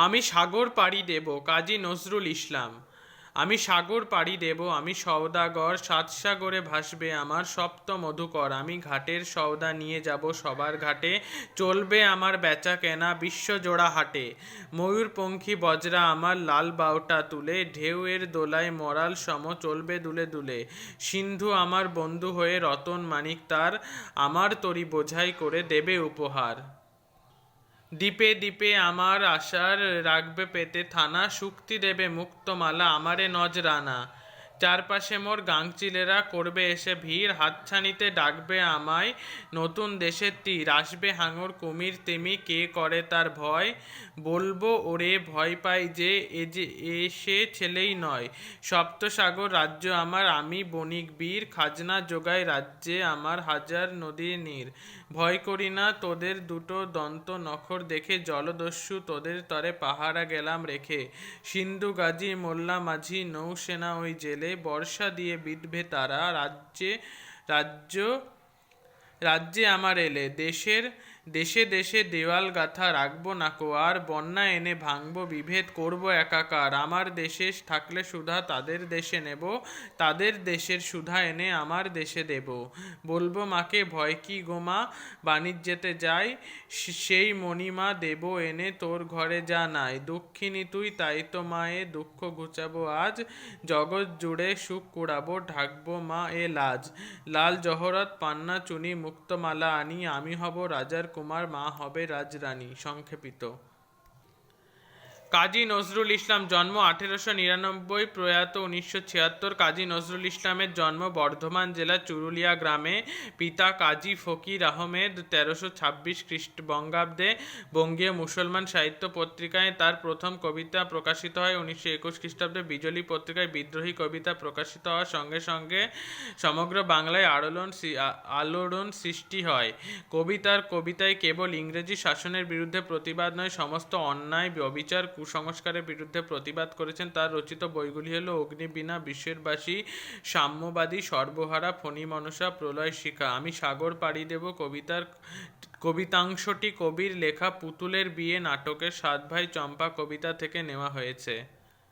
আমি সাগর পাড়ি দেব, কাজী নজরুল ইসলাম। আমি সাগর পাড়ি দেব, আমি সওদাগর, সাত সাগরে ভাসবে আমার সপ্ত মধুকর। আমি ঘাটের সওদা নিয়ে যাব সবার ঘাটে, চলবে আমার বেচা কেনা বিশ্বজোড়া হাটে। ময়ূরপঙ্খী বজরা আমার লাল বাউটা তুলে, ঢেউয়ের দোলায় মরাল সম চলবে দুলে দুলে। সিন্ধু আমার বন্ধু হয়ে রতন মানিক তার, আমার তরি বোঝাই করে দেবে উপহার। দ্বীপে দ্বীপে আমার আশার রাখবে পেতে থানা, শুক্তি দেবে মুক্তমালা আমারে নজরানা। চারপাশে মোর গাংচিলেরা করবে এসে ভিড়, হাতছানিতে ডাকবে আমায় নতুন দেশের তীর। আসবে হাঙর কুমির তিমি, কে করে তার ভয়, বলবো ওরে ভয় পাই যে এ যে এ সে ছেলেই নয়। সপ্তসাগর রাজ্য আমার, আমি বণিক বীর, খাজনা যোগাই রাজ্যে আমার হাজার নদীর নীর। ভয় করি না তোদের দুটো দন্ত নখর দেখে, জলদস্যু তোদের তরে পাহারা গেলাম রেখে। সিন্ধু গাজী মোল্লা মাঝি নৌসেনা ওই জেলে, বর্ষা দিয়ে বিটবে তারা রাজ্য রাজ্যে আমার এলে। দেশে দেশে দেওয়াল গাথা রাখবো নাকো আর, বন্যা এনে ভাঙবো বিভেদ করবো একাকার। আমার দেশে থাকলে সুধা তাদের দেশে নেব, তাদের দেশের সুধা এনে আমার দেশে দেব। বলবো মাকে ভয় কি গো মা, বাণিজ্যেতে যাই সেই মণিমা দেব এনে তোর ঘরে যা নাই। দক্ষিণী তুই তাই তো মায়ে দুঃখ ঘুচাবো আজ, জগৎ জুড়ে সুখ কুড়াবো ঢাকবো মা এ লাজ। লাল জহরত পান্না চুনি মুক্তমালা আনি, আমি হব রাজার কুমার মা হবে রাজরানী। সংক্ষেপিত। কাজী নজরুল ইসলাম জন্ম 1899, প্রয়াত 1976। কাজী নজরুল ইসলামের জন্ম বর্ধমান জেলা চুরুলিয়া গ্রামে। পিতা কাজী ফকির আহমেদ। 1326 বঙ্গাব্দে বঙ্গীয় মুসলমান সাহিত্য পত্রিকায় তার প্রথম কবিতা প্রকাশিত হয়। 1921 খ্রিস্টাব্দে বিজলী পত্রিকায় বিদ্রোহী কবিতা প্রকাশিত হওয়ার সঙ্গে সঙ্গে সমগ্র বাংলায় আলোড়ন সৃষ্টি হয়। কবিতায় কেবল ইংরেজি শাসনের বিরুদ্ধে প্রতিবাদ নয়, সমস্ত অন্যায় অবিচার কুসংস্কারের বিরুদ্ধে প্রতিবাদ করেছেন। তার রচিত বইগুলি হল অগ্নিবীণা, বিশ্বের বাসী, সাম্যবাদী, সর্বহারা, ফণী মনসা, প্রলয় শিখা। আমি সাগর পাড়ি দেব কবিতাংশটি কবির লেখা পুতুলের বিয়ে নাটকের সাত ভাই চম্পা কবিতা থেকে নেওয়া হয়েছে।